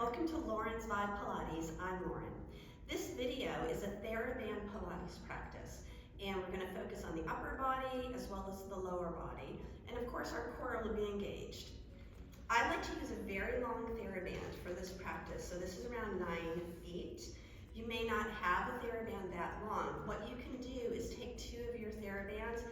welcome to Lauren's Vibe Pilates. I'm Lauren. This video is a TheraBand Pilates practice, and we're going to focus on the upper body as well as the lower body, and of course our core will be engaged. I like to use a very long TheraBand for this practice, so this is around 9 feet. You may not have a TheraBand that long. What you can do is take 2 of your TheraBands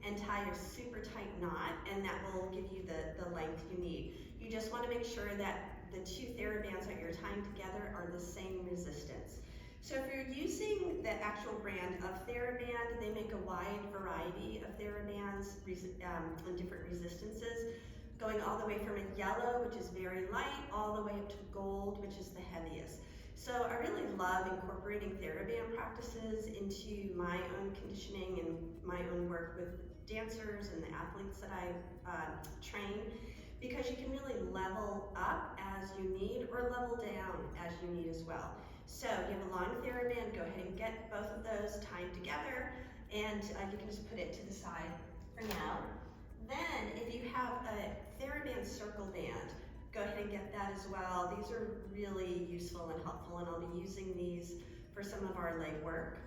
and tie your super tight knot, and that will give you the length you need. You just want to make sure that the 2 TheraBands that you're tying together are the same resistance. So if you're using the actual brand of TheraBand, they make a wide variety of TheraBands in different resistances, going all the way from a yellow, which is very light, all the way up to gold, which is the heaviest. So I really love incorporating TheraBand practices into my own conditioning and my own work with dancers and the athletes that I train, because you can really level up as you need or level down as you need as well. So you have a long TheraBand, go ahead and get both of those tied together, and you can just put it to the side for now. Then if you have a TheraBand circle band, go ahead and get that as well. These are really useful and helpful, and I'll be using these for some of our leg work.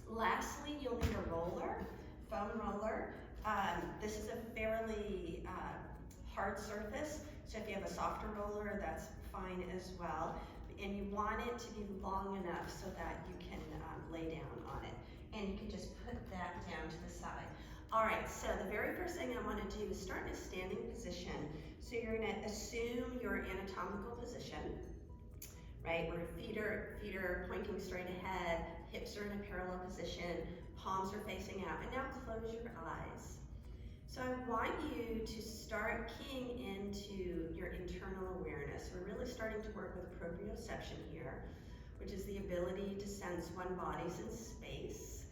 Lastly, you'll need a roller, foam roller. This is a fairly hard surface, so if you have a softer roller, that's fine as well. And you want it to be long enough so that you can lay down on it. And you can just put that down to the side. All right, so the very first thing I want to do is start in a standing position. So you're going to assume your anatomical position, right? Where feet are pointing straight ahead, hips are in a parallel position, palms are facing out, and now close your eyes. So I want you to start keying into your internal awareness. We're really starting to work with proprioception here, which is the ability to sense one body's in space.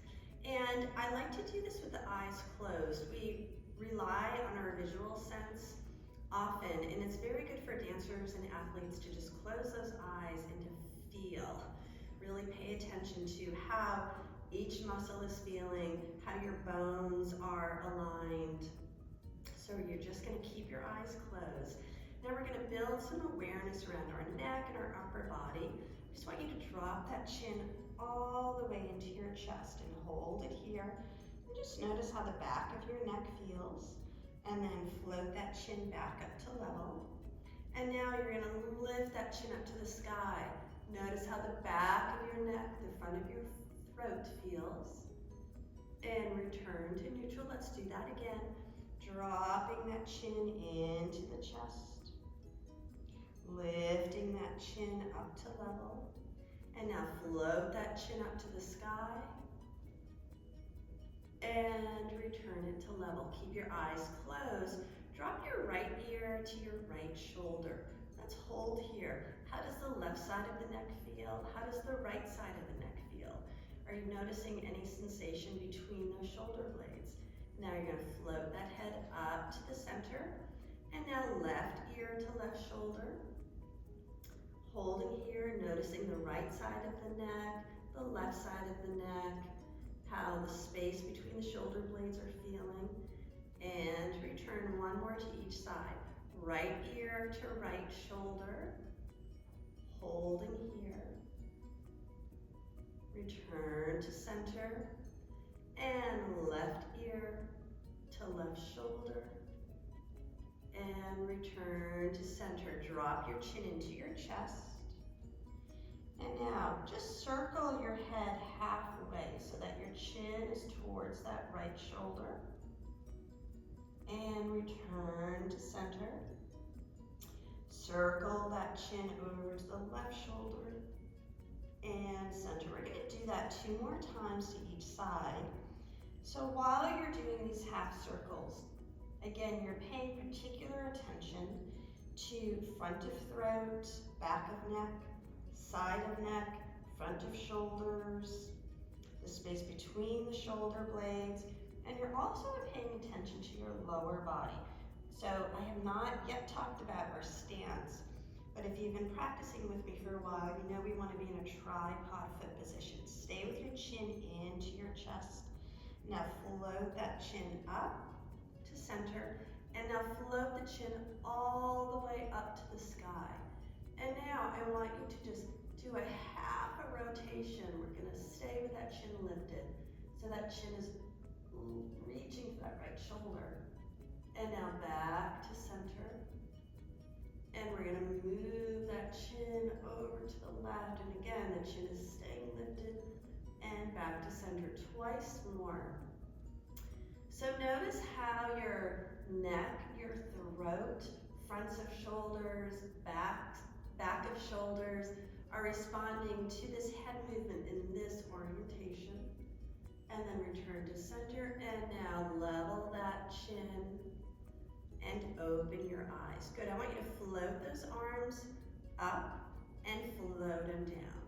And I like to do this with the eyes closed. We rely on our visual sense often, and it's very good for dancers and athletes to just close those eyes and to feel. Really pay attention to how each muscle is feeling, how your bones are aligned. So you're just going to keep your eyes closed. Now we're going to build some awareness around our neck and our upper body. I just want you to drop that chin all the way into your chest and hold it here. And just notice how the back of your neck feels. And then float that chin back up to level. And now you're going to lift that chin up to the sky. Notice how the back of your neck, the front of your throat feels. And return to neutral. Let's do that again. Dropping that chin into the chest. Lifting that chin up to level. And now float that chin up to the sky. And return it to level. Keep your eyes closed. Drop your right ear to your right shoulder. Let's hold here. How does the left side of the neck feel? How does the right side of the neck feel? Are you noticing any sensation between those shoulder blades? Now you're going to float that head up to the center. And now left ear to left shoulder. Holding here, noticing the right side of the neck, the left side of the neck, how the space between the shoulder blades are feeling. And return one more to each side. Right ear to right shoulder. Holding here. Return to center. And left ear to left shoulder. And return to center. Drop your chin into your chest. And now just circle your head halfway so that your chin is towards that right shoulder. And return to center. Circle that chin over to the left shoulder. And center. We're going to do that 2 more times to each side. So while you're doing these half circles, again, you're paying particular attention to front of throat, back of neck, side of neck, front of shoulders, the space between the shoulder blades, and you're also paying attention to your lower body. So I have not yet talked about our stance, but if you've been practicing with me for a while, you know we want to be in a tripod foot position. Stay with your chin into your chest. Now float that chin up to center, and now float the chin all the way up to the sky. And now I want you to just do a half a rotation. We're gonna stay with that chin lifted. So that chin is reaching for that right shoulder. And now back to center. And we're gonna move that chin over to the left. And again, the chin is staying lifted. And back to center twice more. So notice how your neck, your throat, fronts of shoulders, back of shoulders are responding to this head movement in this orientation. And then return to center, and now level that chin and open your eyes. Good, I want you to float those arms up and float them down.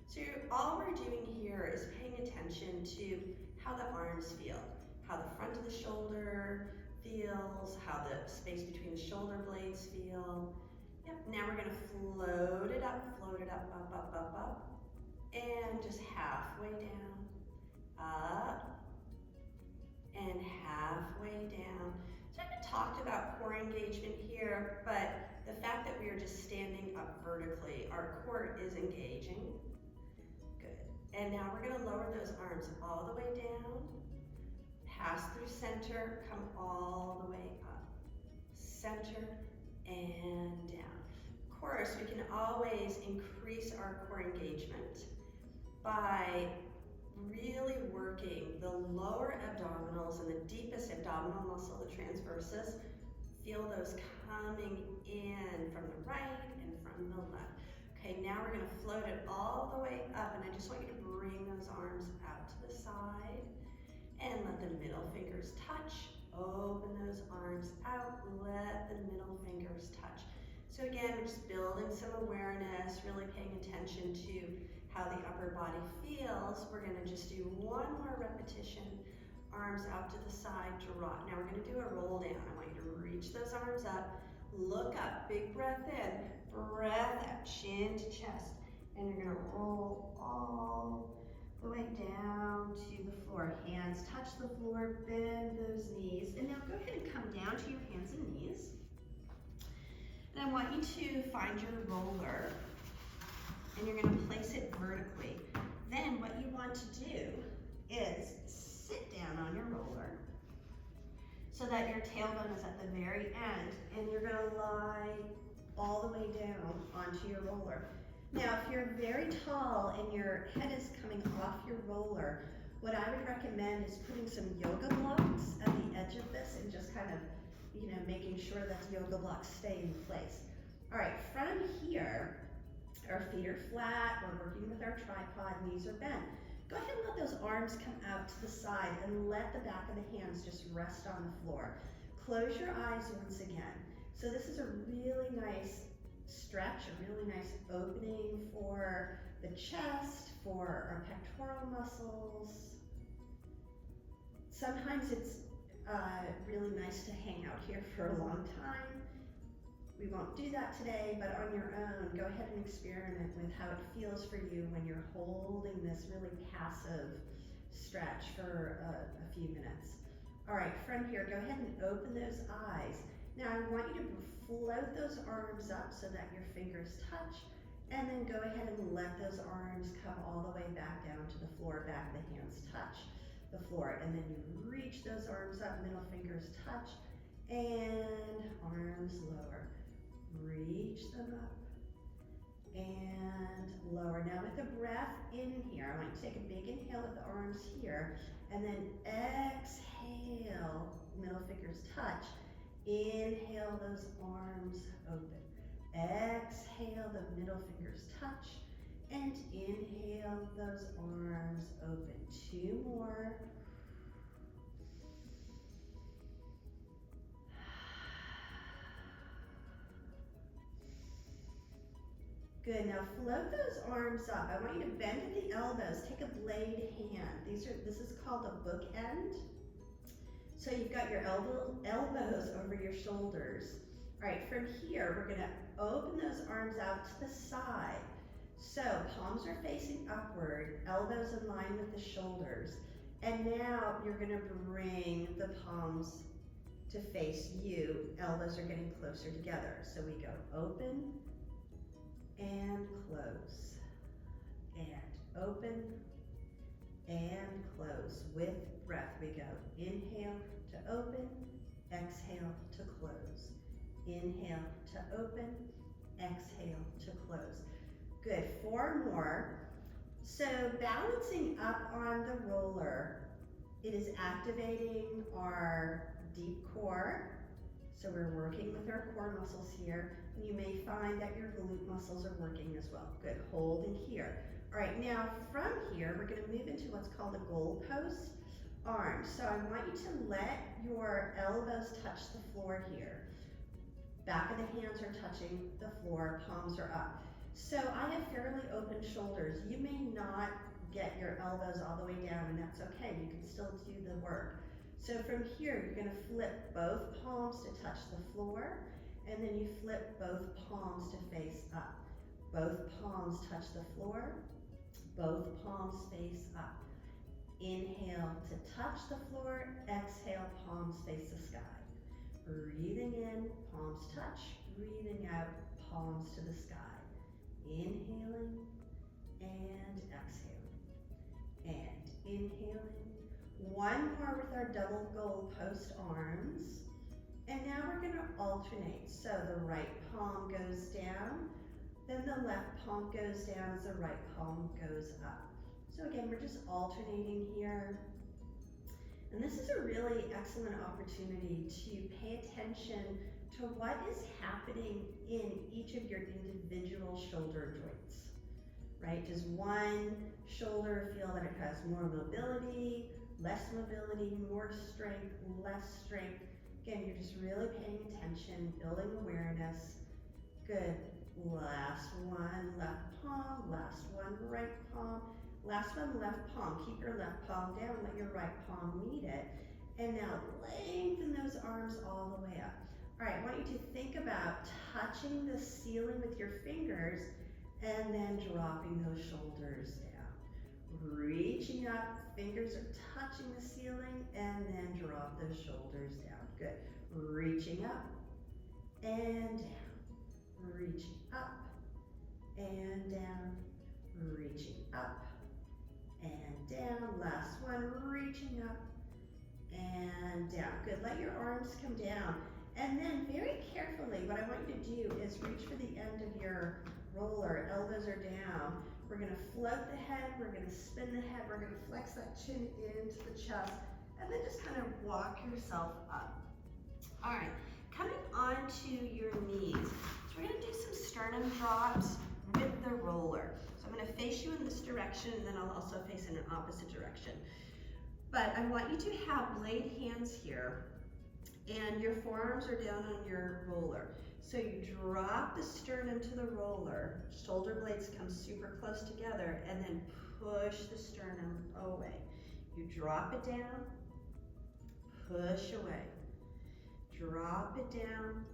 So all we're doing here is paying attention to how the arms feel, how the front of the shoulder feels, how the space between the shoulder blades feel. Yep, now we're gonna float it up, up, up, up, up, and just halfway down, up, and halfway down. So I haven't talked about core engagement here, but the fact that we are just standing up vertically, our core is engaging. Good. And now we're gonna lower those arms all the way down, pass through center, come all the way up. Center and down. Of course, we can always increase our core engagement by really working the lower abdominals and the deepest abdominal muscle, the transversus. Feel those coming in from the right and from the left. Okay, now we're gonna float it all the way up, and I just want you to bring those arms out to the side and let the middle fingers touch. Open those arms out, let the middle fingers touch. So again, we're just building some awareness, really paying attention to how the upper body feels. We're gonna just do one more repetition. Arms out to the side to rock. Now we're gonna do a roll down. I want you to reach those arms up, look up, big breath in, breath out, chin to chest. And you're gonna roll all the way down to the floor. Hands touch the floor, bend those knees. And now go ahead and come down to your hands and knees. And I want you to find your roller, and you're gonna place it vertically. Then what you want to do is sit down on your roller so that your tailbone is at the very end, and you're gonna lie all the way down onto your roller. Now, if you're very tall and your head is coming off your roller, what I would recommend is putting some yoga blocks at the edge of this and just kind of, making sure that the yoga blocks stay in place. All right, from here, our feet are flat, we're working with our tripod, knees are bent. Go ahead and let those arms come out to the side and let the back of the hands just rest on the floor. Close your eyes once again. So this is a really nice stretch, a really nice opening for the chest, for our pectoral muscles. Sometimes it's really nice to hang out here for a long time. We won't do that today, but on your own, go ahead and experiment with how it feels for you when you're holding this really passive stretch for a few minutes. All right, from here, go ahead and open those eyes. Now I want you to float those arms up so that your fingers touch, and then go ahead and let those arms come all the way back down to the floor, back the hands touch the floor, and then you reach those arms up, middle fingers touch, and arms lower. Reach them up and lower. Now with the breath in here, I want you to take a big inhale with the arms here, and then exhale, middle fingers touch. Inhale those arms open. Exhale, the middle fingers touch. And inhale those arms open. 2 more. Good, now float those arms up. I want you to bend at the elbows, take a blade hand. This is called a bookend. So you've got your elbows over your shoulders. All right, from here, we're gonna open those arms out to the side. So palms are facing upward, elbows in line with the shoulders. And now you're gonna bring the palms to face you. Elbows are getting closer together. So we go open and close, and open, and close. With breath, we go inhale to open, exhale to close. Inhale to open, exhale to close. Good, 4 more. So balancing up on the roller, it is activating our deep core. So we're working with our core muscles here. And you may find that your glute muscles are working as well. Good, holding here. All right, now from here, we're gonna move into what's called a goalpost arm. So I want you to let your elbows touch the floor here. Back of the hands are touching the floor, palms are up. So I have fairly open shoulders. You may not get your elbows all the way down, and that's okay. You can still do the work. So from here, you're gonna flip both palms to touch the floor, and then you flip both palms to face up. Both palms touch the floor, both palms face up. Inhale to touch the floor, exhale, palms face the sky. Breathing in, palms touch, breathing out, palms to the sky. Inhaling and exhaling. And inhaling. 1 more with our double goalpost arms. And now we're gonna alternate. So the right palm goes down, then the left palm goes down as the right palm goes up. So again, we're just alternating here. And this is a really excellent opportunity to pay attention to what is happening in each of your individual shoulder joints, right? Does one shoulder feel that it has more mobility, less mobility, more strength, less strength? Again, you're just really paying attention, building awareness. Good. Last one, left palm. Last one, right palm. Last one, left palm. Keep your left palm down, let your right palm meet it. And now lengthen those arms all the way up. All right, I want you to think about touching the ceiling with your fingers and then dropping those shoulders down. Reaching up, fingers are touching the ceiling, and then drop those shoulders down. Good. Reaching up and down. Reaching up and down. Reaching up and down. Last one, reaching up and down. Good, let your arms come down. And then very carefully, what I want you to do is reach for the end of your roller. Elbows are down. We're gonna float the head, we're gonna spin the head, we're gonna flex that chin into the chest, and then just kind of walk yourself up. All right, coming onto your knees. So we're gonna do some sternum drops with the roller. So I'm gonna face you in this direction, and then I'll also face in an opposite direction. But I want you to have blade hands here, and your forearms are down on your roller. So you drop the sternum to the roller, shoulder blades come super close together, and then push the sternum away. You drop it down, push away. Drop it down,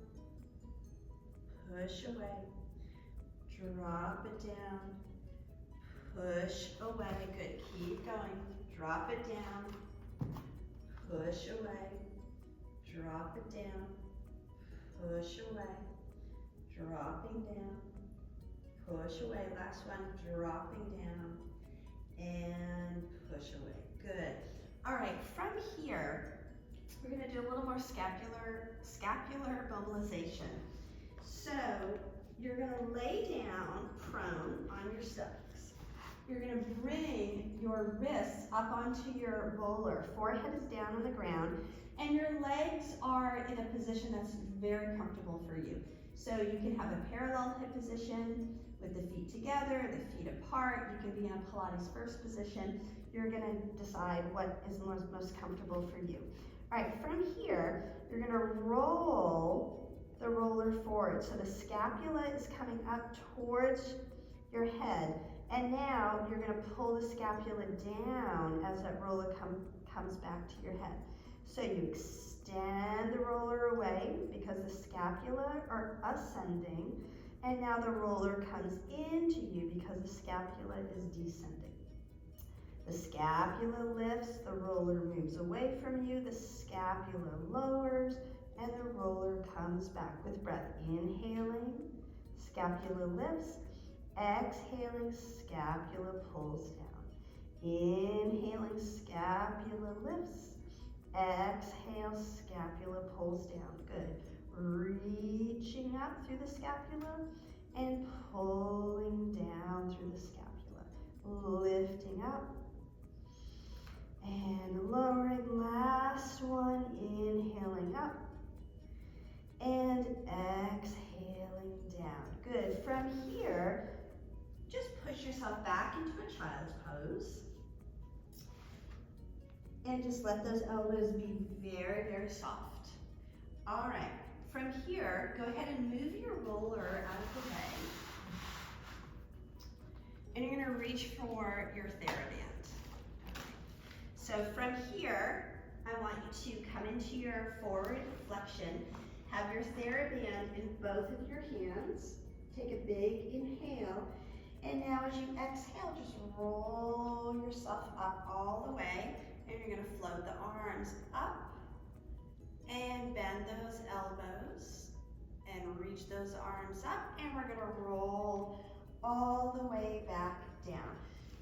push away. Drop it down, push away. Good, keep going. Drop it down, push away. Drop it down, push away. Dropping down, push away. Last one, dropping down and push away. Good. All right, from here, we're gonna do a little more scapular mobilization. So you're gonna lay down prone on your stomachs. You're gonna bring your wrists up onto your roller. Forehead is down on the ground, and your legs are in a position that's very comfortable for you. So you can have a parallel hip position with the feet together, the feet apart. You can be in a Pilates first position. You're gonna decide what is most comfortable for you. All right, from here, you're gonna roll the roller forward. So the scapula is coming up towards your head. And now you're gonna pull the scapula down as that roller comes back to your head. So you extend the roller away because the scapula are ascending, and now the roller comes into you because the scapula is descending. The scapula lifts, the roller moves away from you, the scapula lowers, and the roller comes back with breath. Inhaling, scapula lifts, Exhaling, scapula pulls down. Inhaling, scapula lifts. Exhale, scapula pulls down. Good. Reaching up through the scapula and pulling down through the scapula. Lifting up and lowering. Last one, inhaling up and exhaling down. Good. From here, just push yourself back into a child's pose. And just let those elbows be very, very soft. All right, from here, go ahead and move your roller out of the way. And you're gonna reach for your TheraBand. So from here, I want you to come into your forward flexion, have your TheraBand in both of your hands. Take a big inhale. And now as you exhale, just roll yourself up all the way. And you're gonna float the arms up and bend those elbows and reach those arms up. And we're gonna roll all the way back down.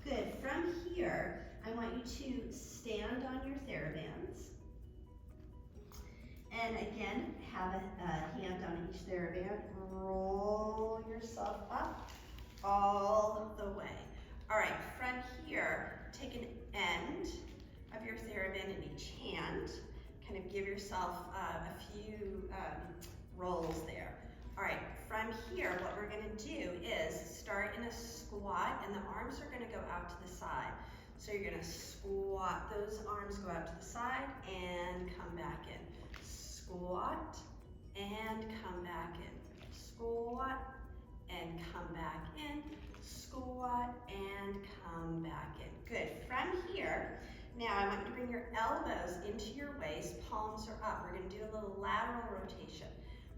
Good, from here, I want you to stand on your TheraBands. And again, have a hand on each TheraBand. Roll yourself up all the way. All right, from here, take an end of your TheraBand in each hand. Kind of give yourself a few rolls there. All right, from here, what we're gonna do is start in a squat and the arms are gonna go out to the side. So you're gonna squat, those arms go out to the side and come back in. Squat and come back in. Squat and come back in. Squat and come back in. Good, from here, now I want you to bring your elbows into your waist, palms are up. We're gonna do a little lateral rotation.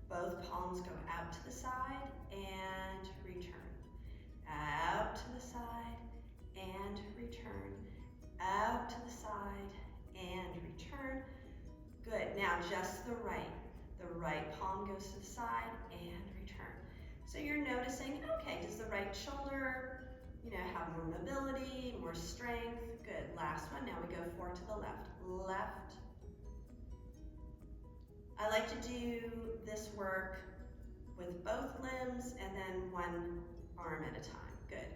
Both palms go out to the side and return. Out to the side and return. Out to the side and return. Good, now just the right. The right palm goes to the side and return. So you're noticing, okay, does the right shoulder, have more mobility, more strength? Good, last one, now we go forward to the left. Left. I like to do this work with both limbs and then one arm at a time. Good.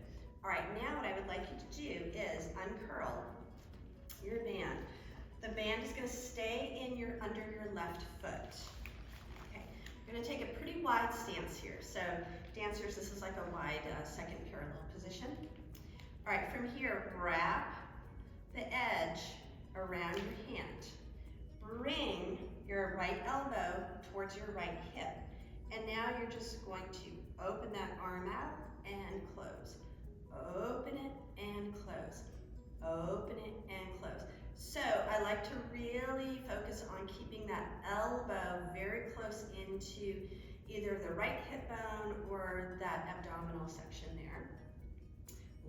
All right, now what I would like you to do is uncurl your band. The band is gonna stay under your left foot. Okay, you're gonna take a pretty wide stance here. So dancers, this is like a wide second parallel position. All right, from here, wrap the edge around your hand. Bring your right elbow towards your right hip. And now you're just going to open that arm out and close. Open it and close. Open it and close. So I like to really focus on keeping that elbow very close into either the right hip bone or that abdominal section there.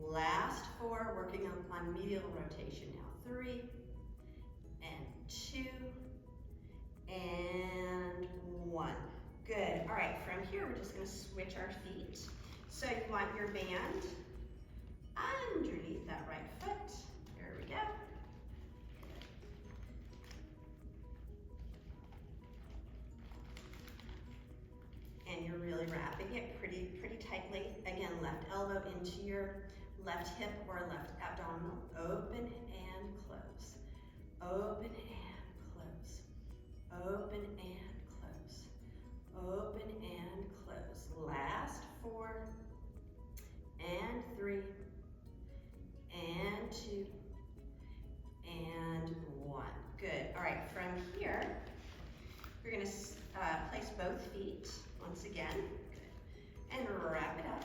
Last 4, working on medial rotation now. 3 and 2 and 1. Good. All right, from here we're just going to switch our feet. So you want your band underneath that right foot. There we go. And you're really wrapping it pretty tightly. Again, left elbow into your left hip or left abdominal. Open and close. Open and close. Open and close. Open and close. Last 4 and 3 and 2 and 1. Good. All right, from here, you're going to place both feet once again. Good. And wrap it up.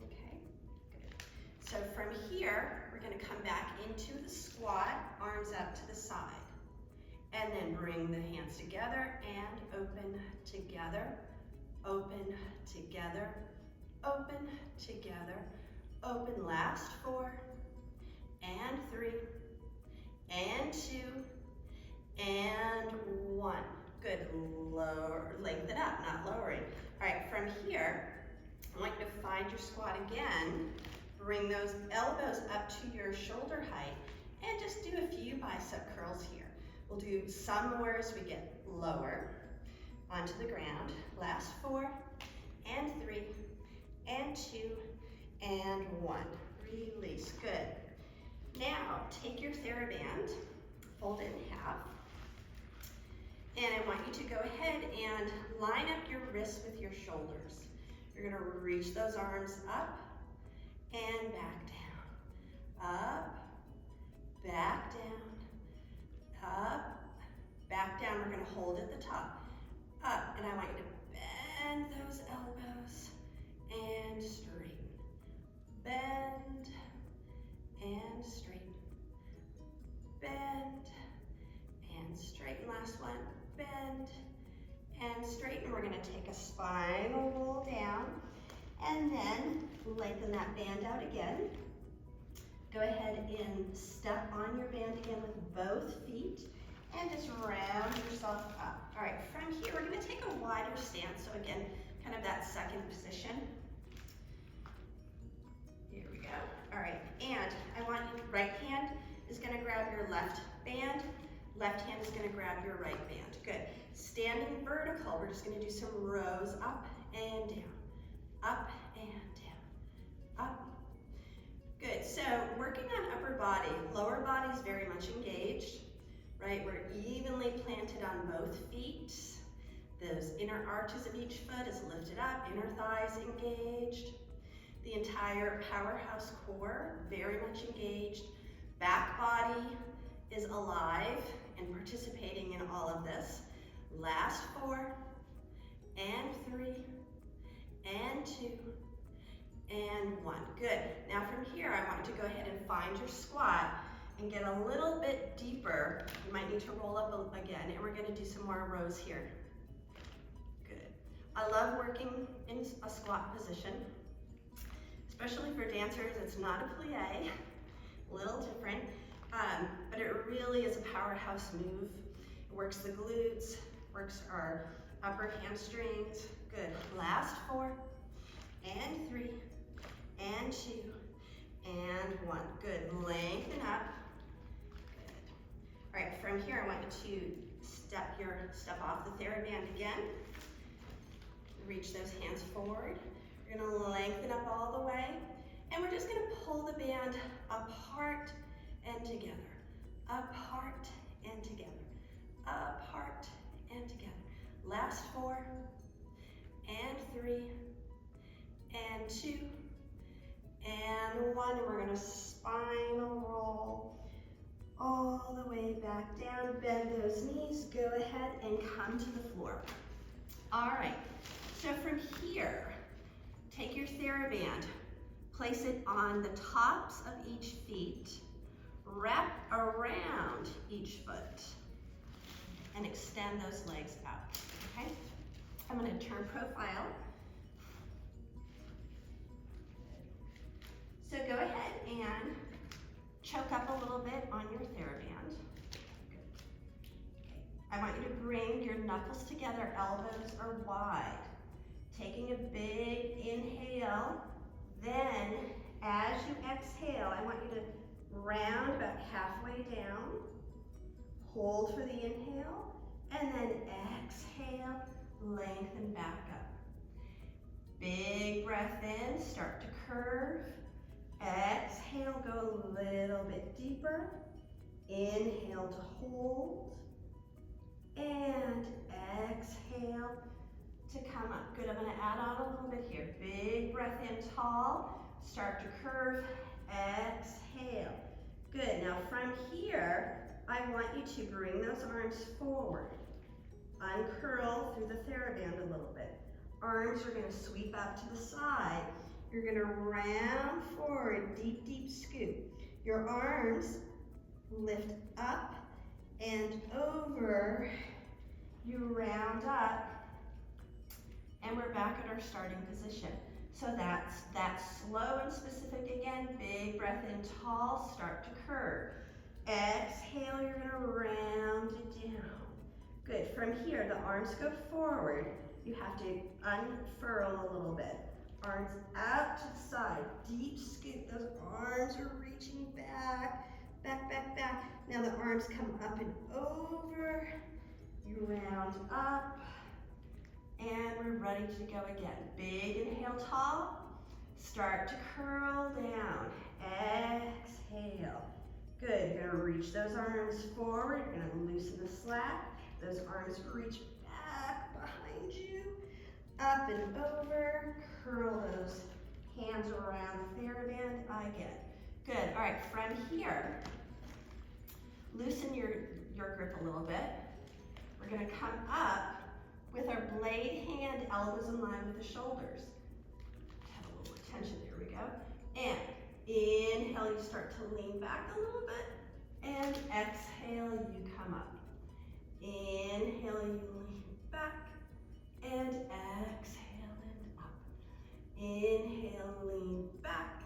Okay. Good. So from here, we're going to come back into the squat, arms up to the side. And then bring the hands together and open together, open together, open together, open. Last 4 and 3 and 2 and 1. Good, lower, lengthen up, not lowering. All right, from here, I want you to find your squat again. Bring those elbows up to your shoulder height and just do a few bicep curls here. We'll do some more as we get lower onto the ground. Last 4 and 3 and 2 and 1. Release, good. Now take your TheraBand, fold it in half, and I want you to go ahead and line up your wrists with your shoulders. You're gonna reach those arms up and back down. Up, back down, up, back down. We're gonna hold at the top. Up, and I want you to bend those elbows and straighten. Bend and straighten. Bend and straighten. Last one. Bend and straighten. We're gonna take a spinal roll down and then lengthen that band out again. Go ahead and step on your band again with both feet and just round yourself up. All right, from here, we're gonna take a wider stance. So again, kind of that second position. Here we go. All right, and I want you, right hand is gonna grab your left band, left hand is gonna grab your right band. Good. Standing vertical, we're just gonna do some rows up and down, up and down, up. Good, so working on upper body, lower body is very much engaged, right? We're evenly planted on both feet. Those inner arches of each foot is lifted up, inner thighs engaged. The entire powerhouse core, very much engaged. Back body is alive and participating in all of this. Last 4 and 3 and 2 and 1. Good. Now from here, I want you to go ahead and find your squat and get a little bit deeper. You might need to roll up again, and we're gonna do some more rows here. Good. I love working in a squat position, especially for dancers. It's not a plie, a little different, but it really is a powerhouse move. It works the glutes, works our upper hamstrings. Good. Last 4 and 3 and 2 and 1. Good. Lengthen up. Good. All right, from here I want you to step off the TheraBand again. Reach those hands forward. You're gonna lengthen up all the way, and we're just gonna pull the band apart and together. Apart and together. Apart and together. Last 4 and 3 and 2 and 1, and we're gonna spinal roll all the way back down. Bend those knees, go ahead and come to the floor. All right, so from here, take your TheraBand, place it on the tops of each feet, wrap around each foot, and extend those legs out, okay? I'm gonna turn profile. So go ahead and choke up a little bit on your TheraBand. Good. Okay. I want you to bring your knuckles together, elbows are wide. Taking a big inhale, then as you exhale, I want you to round about halfway down, hold for the inhale, and then exhale, lengthen back up. Big breath in, start to curve. Exhale, go a little bit deeper. Inhale to hold. And exhale to come up. Good, I'm gonna add on a little bit here. Big breath in, tall. Start to curve, exhale. Good, now from here, I want you to bring those arms forward. Uncurl through the TheraBand a little bit. Arms are gonna sweep out to the side. You're gonna round forward, deep, deep scoop. Your arms lift up and over. You round up, and we're back at our starting position. So that's slow and specific again. Big breath in, tall, start to curve. Exhale, you're gonna round it down. Good, from here, the arms go forward. You have to unfurl a little bit. Arms out to the side, deep scoop. Those arms are reaching back, back, back, back. Now the arms come up and over. You round up, and we're ready to go again. Big inhale, tall. Start to curl down. Exhale. Good, you're gonna reach those arms forward. You're gonna loosen the slack. Those arms reach back behind you. Up and over. Curl those hands around the TheraBand again. Good, all right, from here, loosen your grip a little bit. We're gonna come up with our blade hand, elbows in line with the shoulders. Have a little more tension, there we go. And inhale, you start to lean back a little bit. And exhale, you come up. Inhale, you lean back. And exhale and up. Inhale, lean back.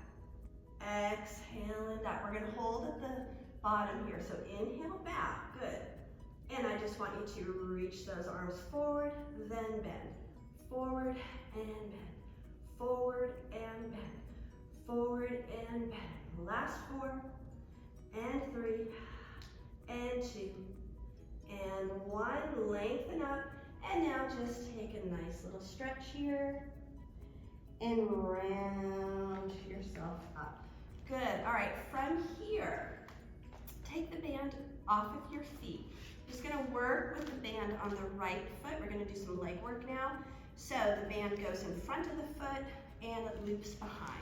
Exhale and up. We're gonna hold at the bottom here. So inhale back, good. And I just want you to reach those arms forward, then bend. Forward and bend. Forward and bend. Forward and bend. Last 4, and 3, and 2, and 1. Lengthen up, and now just take a nice little stretch here, and round yourself up. Good, all right, from here, take the band off of your feet. Just gonna work with the band on the right foot. We're gonna do some leg work now. So the band goes in front of the foot, and it loops behind.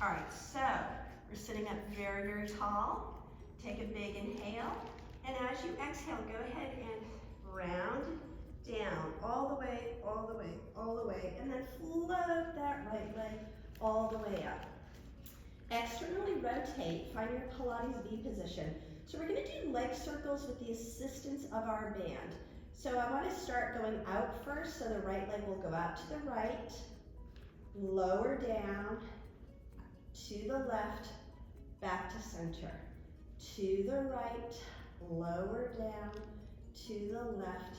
All right, so we're sitting up very, very tall. Take a big inhale, and as you exhale, go ahead and round down all the way, all the way, all the way, and then float that right leg all the way up. Externally rotate, find your Pilates V position. So we're gonna do leg circles with the assistance of our band. So I wanna start going out first, so the right leg will go out to the right, lower down, to the left, back to center. To the right, lower down, to the left,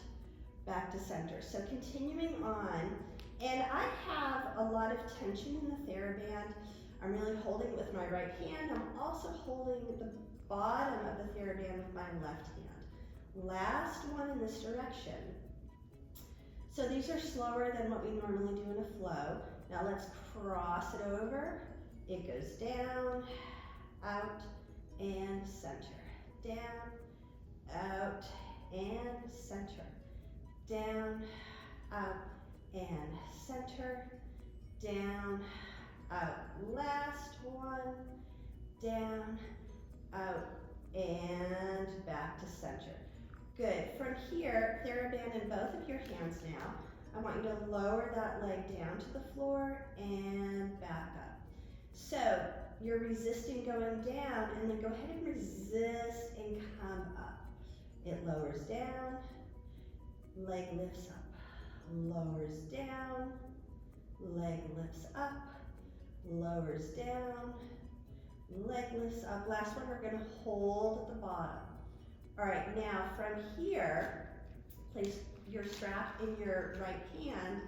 back to center. So continuing on, and I have a lot of tension in the TheraBand. I'm really holding it with my right hand. I'm also holding the bottom of the TheraBand with my left hand. Last one in this direction. So these are slower than what we normally do in a flow. Now let's cross it over. It goes down, out, and center. Down, out, and center. Down, out, and center. Down, out. Last one. Down, out, and back to center. Good. From here, TheraBand in both of your hands now. I want you to lower that leg down to the floor and back up. So you're resisting going down, and then go ahead and resist and come up. It lowers down, leg lifts up, lowers down, leg lifts up, lowers down, leg lifts up. Last one, we're gonna hold at the bottom. All right, now from here, place your strap in your right hand,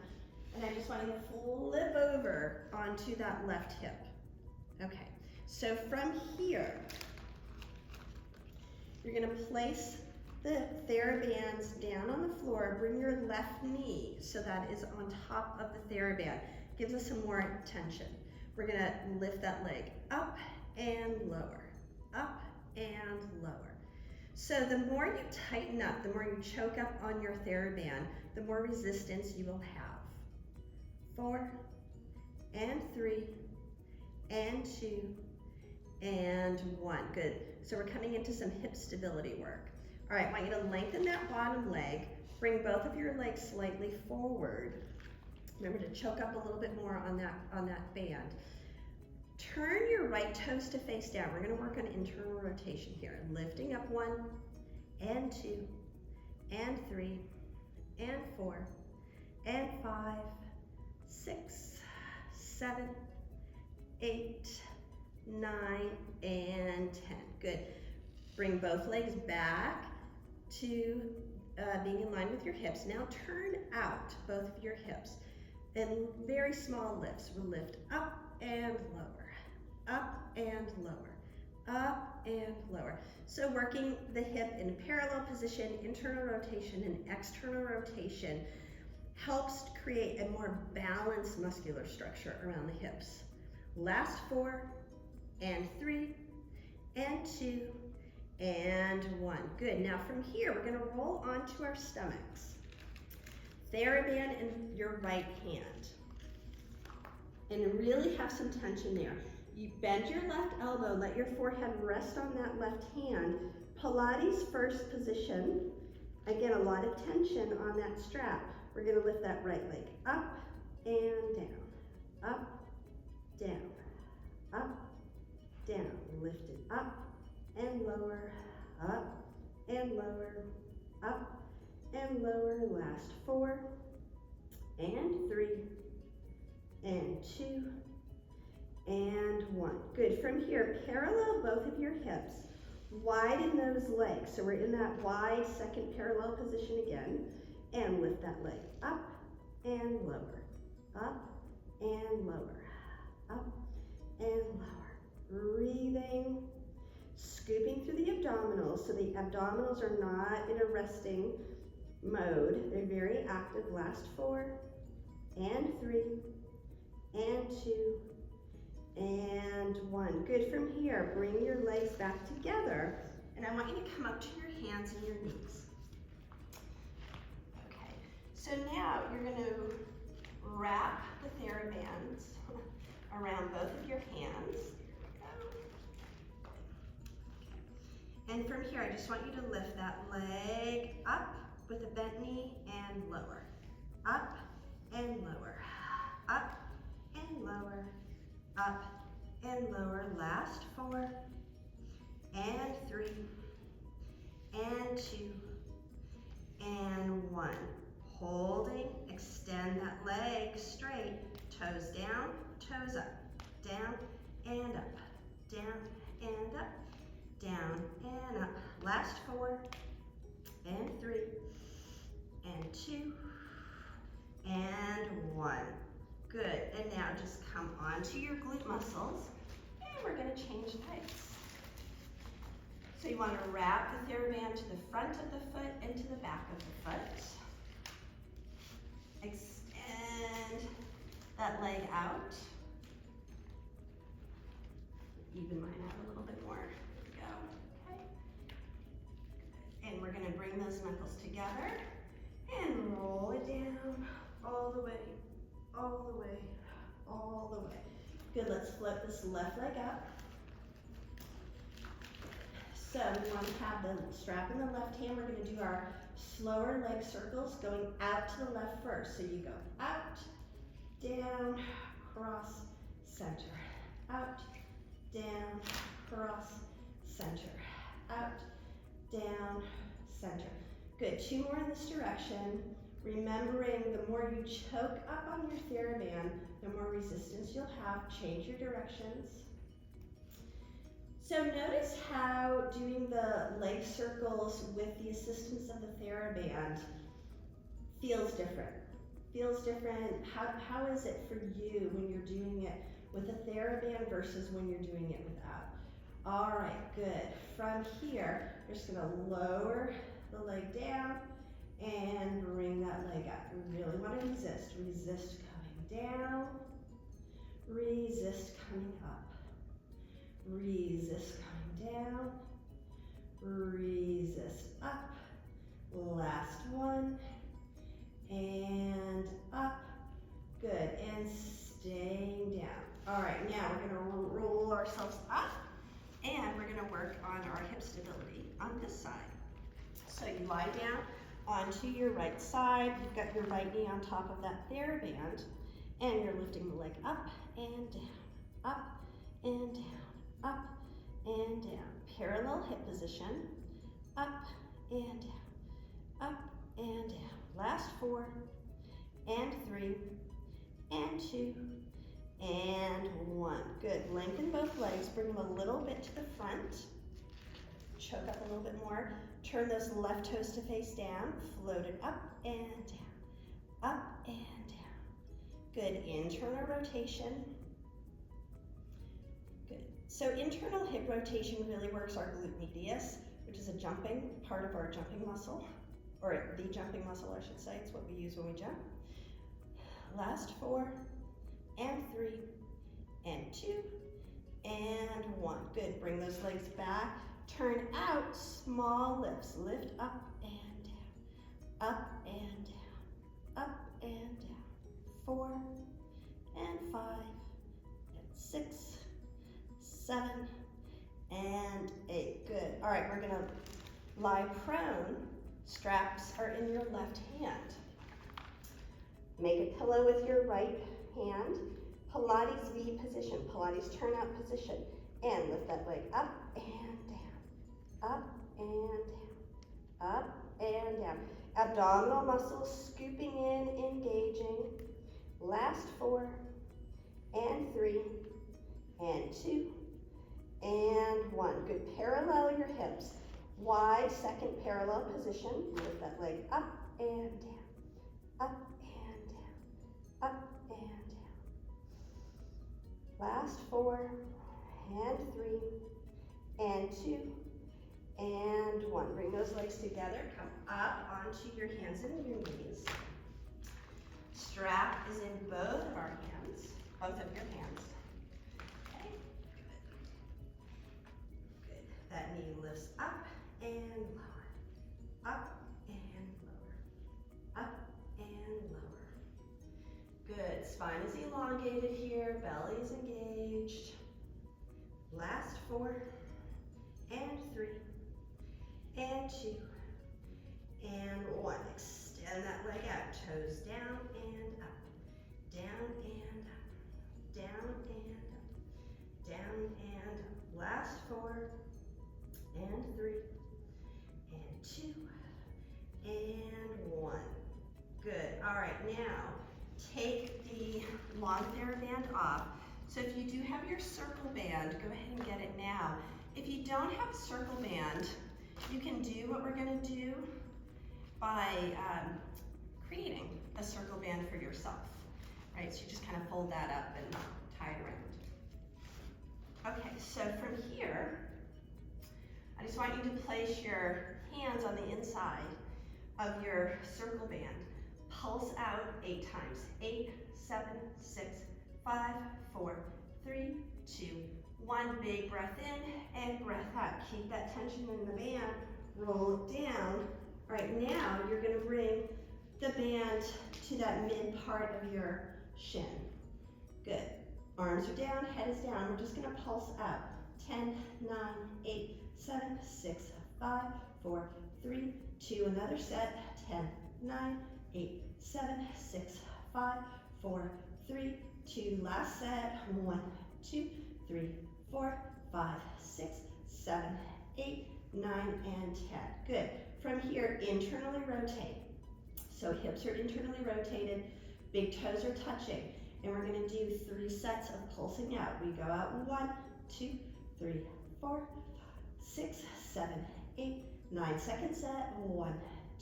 and I just want you to flip over onto that left hip. Okay, so from here, you're gonna place the TheraBands down on the floor. Bring your left knee so that is on top of the TheraBand. Gives us some more tension. We're gonna lift that leg up and lower, up and lower. So the more you tighten up, the more you choke up on your TheraBand, the more resistance you will have. 4, and 3, and 2, and 1. Good. So we're coming into some hip stability work. All right, I want you to lengthen that bottom leg. Bring both of your legs slightly forward. Remember to choke up a little bit more on that band. Turn your right toes to face down. We're going to work on internal rotation here. Lifting up 1, and 2, and 3, and 4, and 5, 6, 7, 8, 9, and 10. Good. Bring both legs back to being in line with your hips. Now turn out both of your hips and very small lifts. We'll lift up and lower, up and lower, up and lower. So working the hip in a parallel position, internal rotation and external rotation helps to create a more balanced muscular structure around the hips. Last 4 and 3 and 2 and 1. Good. Now from here, we're going to roll onto our stomachs. TheraBand in your right hand. And really have some tension there. You bend your left elbow, let your forehead rest on that left hand. Pilates first position. Again, a lot of tension on that strap. We're going to lift that right leg up and down, up, down, up, down. Lift it up and lower, up and lower, up and lower. Last 4 and 3 and 2 and 1. Good. From here, parallel both of your hips. Widen those legs. So we're in that wide second parallel position again. And lift that leg up and lower, up and lower, up and lower. Breathing, scooping through the abdominals. So the abdominals are not in a resting mode. They're very active. Last 4 and 3 and 2 and 1. Good. From here, bring your legs back together. And I want you to come up to your hands and your knees. Okay. So now you're going to wrap the TheraBands around both of your hands. And from here, I just want you to lift that leg up with a bent knee and lower. Up and lower. Up and lower. Up and lower. Last 4 and 3 and 2 and 1. Holding, extend that leg straight. Toes down, toes up. Down and up. Down and up. Down and up. Last 4 and 3 and 2 and 1. Good. And now just come onto your glute muscles and we're going to change legs. So you want to wrap the TheraBand to the front of the foot and to the back of the foot. Extend that leg out. Even mine out a little bit more. There we go. Okay. And we're going to bring those knuckles together and roll it down all the way, all the way, all the way. Good. Let's flip this left leg up. So we want to have the strap in the left hand. We're going to do our slower leg circles going out to the left first. So you go out, down, cross, center, out, down, cross, center, out, down, center. Good. 2 more in this direction. Remembering the more you choke up on your TheraBand, the more resistance you'll have. Change your directions. So notice how doing the leg circles with the assistance of the TheraBand feels different. Feels different. How is it for you when you're doing it with a TheraBand versus when you're doing it without? All right, good. From here, you're just gonna lower the leg down and bring that leg up. You really want to resist. Resist coming down. Resist coming up. Resist coming down. Resist up. Last one. And up. Good. And staying down. All right, now we're going to roll ourselves up and we're going to work on our hip stability on this side. So you lie down onto your right side. You've got your right knee on top of that TheraBand and you're lifting the leg up and down, up and down, up and down. Parallel hip position, up and down, up and down. Last 4 and 3 and 2 and 1. Good. Lengthen both legs. Bring them a little bit to the front. Choke up a little bit more. Turn those left toes to face down, float it up and down, up and down. Good, internal rotation. Good. So internal hip rotation really works our glute medius, which is a jumping part of our jumping muscle, or the jumping muscle, I should say. It's what we use when we jump. Last 4 and 3 and 2 and 1. Good, bring those legs back. Turn out, small lifts. Lift up and down, up and down, up and down. 4 and 5 and 6, 7 and 8. Good. All right, we're gonna lie prone. Straps are in your left hand. Make a pillow with your right hand. Pilates V position, Pilates turnout position. And lift that leg up and down, up and down, up and down. Abdominal muscles scooping in, engaging. Last 4 and 3 and 2 and 1. Good, parallel your hips. Wide second parallel position. Lift that leg up and down, up and down, up and down. Last 4 and 3 and 2 and 1. Bring those legs together. Come up onto your hands and your knees. Strap is in both of our hands, both of your hands. Okay, good. Good. That knee lifts up and lower, up and lower, up and lower. Good. Spine is elongated here, belly is engaged. Last 4 and 3 and 2 and 1. Extend that leg out, toes down and up, down and up, down and up, down and up. Last 4 and 3 and 2 and 1. Good. All right, now take the long TheraBand off. So if you do have your circle band, go ahead and get it now. If you don't have a circle band, you can do what we're going to do by creating a circle band for yourself, right? So you just kind of fold that up and tie it around. Okay, so from here, I just want you to place your hands on the inside of your circle band. Pulse out 8 times. 8, 7, 6, 5, 4, 3, 2, 1. Big breath in and breath out. Keep that tension in the band. Roll it down. All right, now you're going to bring the band to that mid part of your shin. Good. Arms are down, head is down. We're just going to pulse out. 10, 9, 8, 7, 6, 5, 4, 3, 2. Another set. 10, 9, 8, 7, 6, 5, 4, 3, 2. Last set. 1, 2, 3, 4, 5, 6, 7, 8, 9, and 10. Good. From here, internally rotate. So hips are internally rotated, big toes are touching, and we're going to do 3 sets of pulsing out. We go out 1, 2, 3, 4, 5, 6, 7, 8, 9. Second set. 1,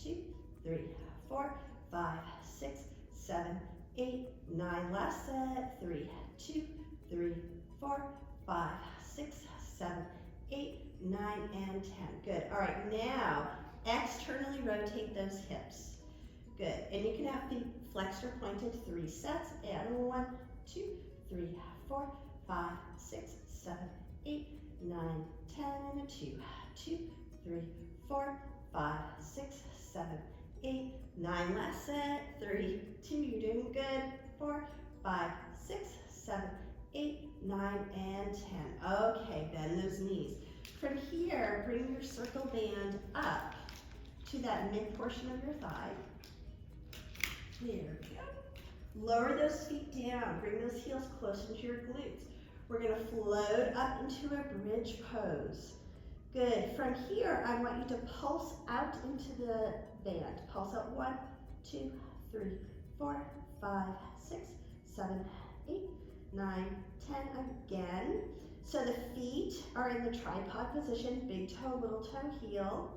2, 3, 4, 5, 6, 7, 8, 9. Last set. 3, 2, 3, 4, 5, 6, 7, 8, 9, and 10. Good. All right, now externally rotate those hips. Good. And you can have feet flexed or pointed. 3 sets. And 1, 2, 3, 4, 5, 6, 7, 8, 9, 10. 2, 2, 3, 4, 5, 6, 7, 8, 9. Last set. 3, 2. You're doing good. 4, 5, 6, 7, 8, 9, and 10. Okay, bend those knees. From here, bring your circle band up to that mid portion of your thigh. There we go. Lower those feet down. Bring those heels close into your glutes. We're going to float up into a bridge pose. Good. From here, I want you to pulse out into the band. Pulse out 1, 2, 3, 4, 5, 6, 7, 8, 9, 10. Again. So the feet are in the tripod position. Big toe, little toe, heel.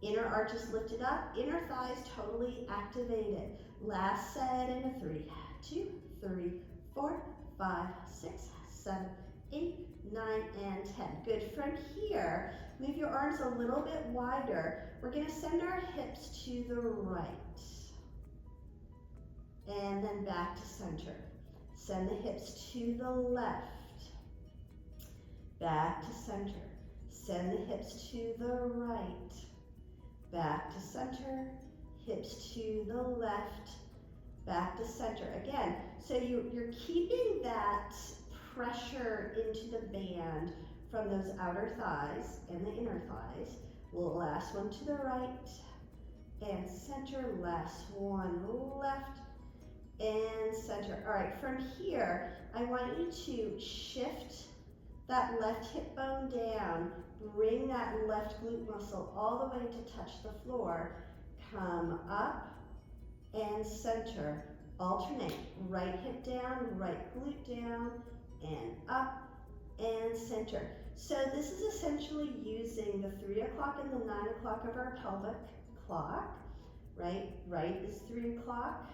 Inner arches lifted up, inner thighs totally activated. Last set in a 3, 2, 3, 4, 5, 6, 7, 8, 9, and 10. Good. From here, move your arms a little bit wider. We're going to send our hips to the right. And then back to center. Send the hips to the left. Back to center. Send the hips to the right. Back to center. Hips to the left. Back to center. Again, so you're keeping that pressure into the band from those outer thighs and the inner thighs. Last one to the right and center. Last one left and center. All right, from here, I want you to shift that left hip bone down. Bring that left glute muscle all the way to touch the floor. Come up and center. Alternate. Right hip down, right glute down, and up and center. So this is essentially using the 3 o'clock and the 9 o'clock of our pelvic clock. Right is 3 o'clock.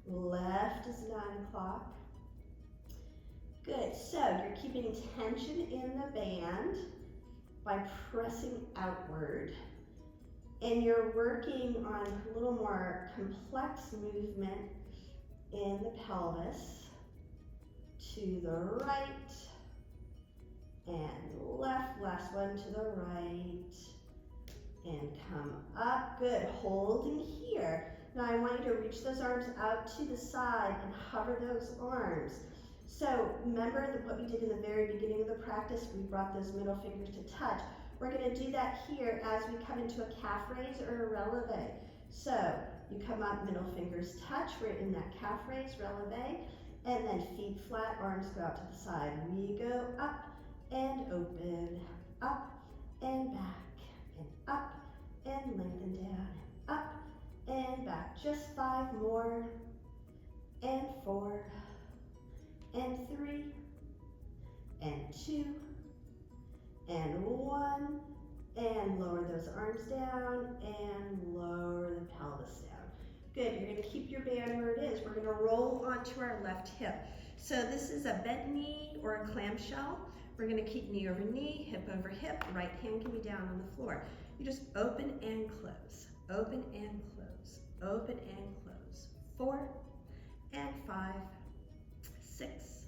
Left is 9 o'clock. Good, so you're keeping tension in the band by pressing outward. And you're working on a little more complex movement in the pelvis. To the right and left. Last one to the right. And come up. Good, holding here. Now I want you to reach those arms out to the side and hover those arms. So remember what we did in the very beginning of the practice, we brought those middle fingers to touch. We're going to do that here as we come into a calf raise or a releve. So you come up, middle fingers touch, we're in that calf raise, releve, and then feet flat, arms go out to the side. We go up and open, up and back, and up and lengthen down, up and back. Just 5 more, and 4, and 3, and 2, and 1, and lower those arms down, and lower the pelvis down. Good, you're gonna keep your band where it is. We're gonna roll onto our left hip. So this is a bent knee or a clamshell. We're gonna keep knee over knee, hip over hip, right hand can be down on the floor. You just open and close, open and close, open and close. 4 and 5, 6,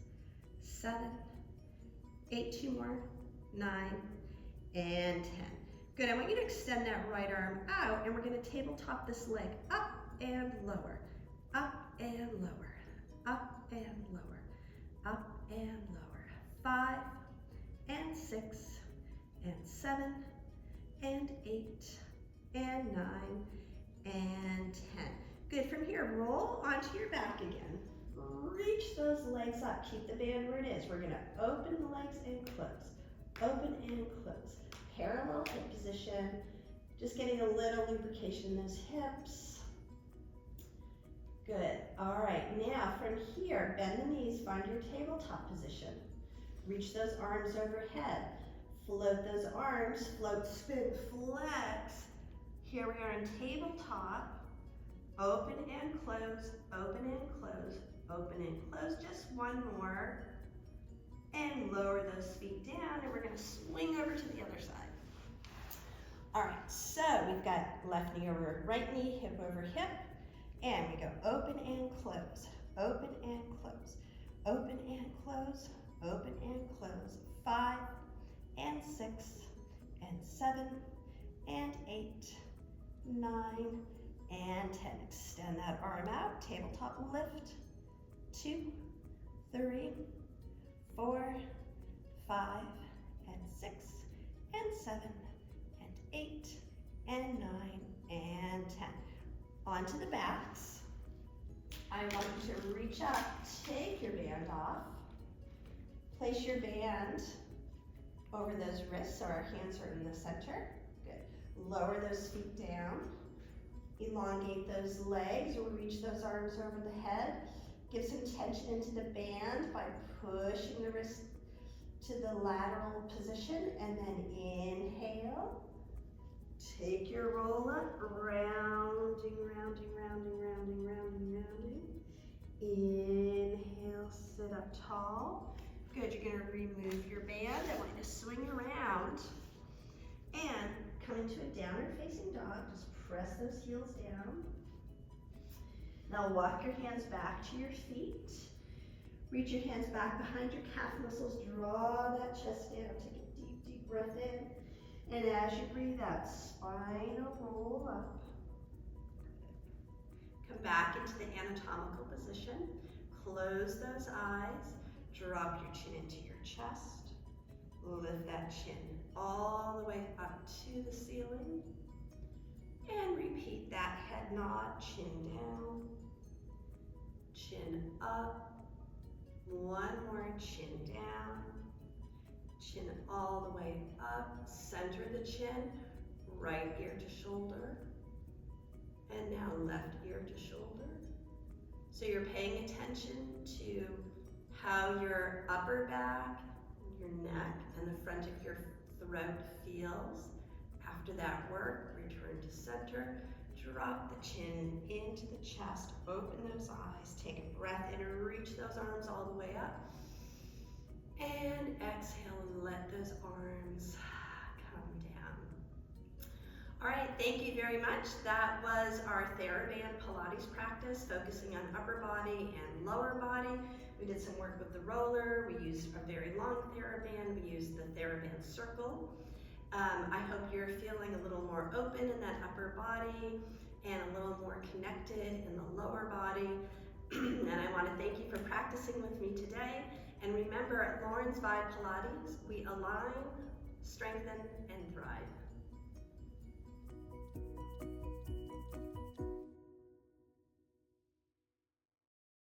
7, 8, 2 more, 9, and 10. Good, I want you to extend that right arm out and we're gonna tabletop this leg up and lower, up and lower, up and lower, up and lower. 5 and 6 and 7 and 8 and 9 and 10. Good, from here, roll onto your back again. Reach those legs up, keep the band where it is. We're gonna open the legs and close, open and close. Parallel hip position, just getting a little lubrication in those hips. Good, all right, now from here, bend the knees, find your tabletop position. Reach those arms overhead. Float those arms, float, spin, flex. Here we are in tabletop. Open and close, open and close, open and close. Just 1 more. And lower those feet down, and we're gonna swing over to the other side. All right, so we've got left knee over right knee, hip over hip, and we go open and close, open and close, open and close, open and close. 5 and 6 and 7 and 8, 9 and 10. Extend that arm out, tabletop lift. 2, 3, 4, 5, and 6, and 7, and 8, and 9, and 10. Onto the backs. I want you to reach up, take your band off, place your band over those wrists so our hands are in the center. Good. Lower those feet down, elongate those legs or reach those arms over the head. Give some tension into the band by pushing the wrist to the lateral position and then inhale Take your roll up, rounding, rounding, rounding, rounding, rounding, rounding. Inhale, sit up tall. Good, you're gonna remove your band. I want you to swing around and come into a downward facing dog. Just press those heels down. Now walk your hands back to your feet. Reach your hands back behind your calf muscles. Draw that chest down. Take a deep, deep breath in. And as you breathe out, spinal roll up. Come back into the anatomical position. Close those eyes. Drop your chin into your chest. Lift that chin all the way up to the ceiling. And repeat that head nod, chin down, chin up. One more, chin down, chin all the way up. Center the chin, right ear to shoulder. And now left ear to shoulder. So you're paying attention to how your upper back, your neck, and the front of your throat feels. After that work, return to center. Drop the chin into the chest. Open those eyes. Take a breath in and reach those arms all the way up. And exhale and let those arms come down. All right, thank you very much. That was our TheraBand Pilates practice, focusing on upper body and lower body. We did some work with the roller. We used a very long TheraBand. We used the TheraBand circle. I hope you're feeling a little more open in that upper body and a little more connected in the lower body. And I want to thank you for practicing with me today. And remember, at Lauren's Vibe Pilates, we align, strengthen, and thrive.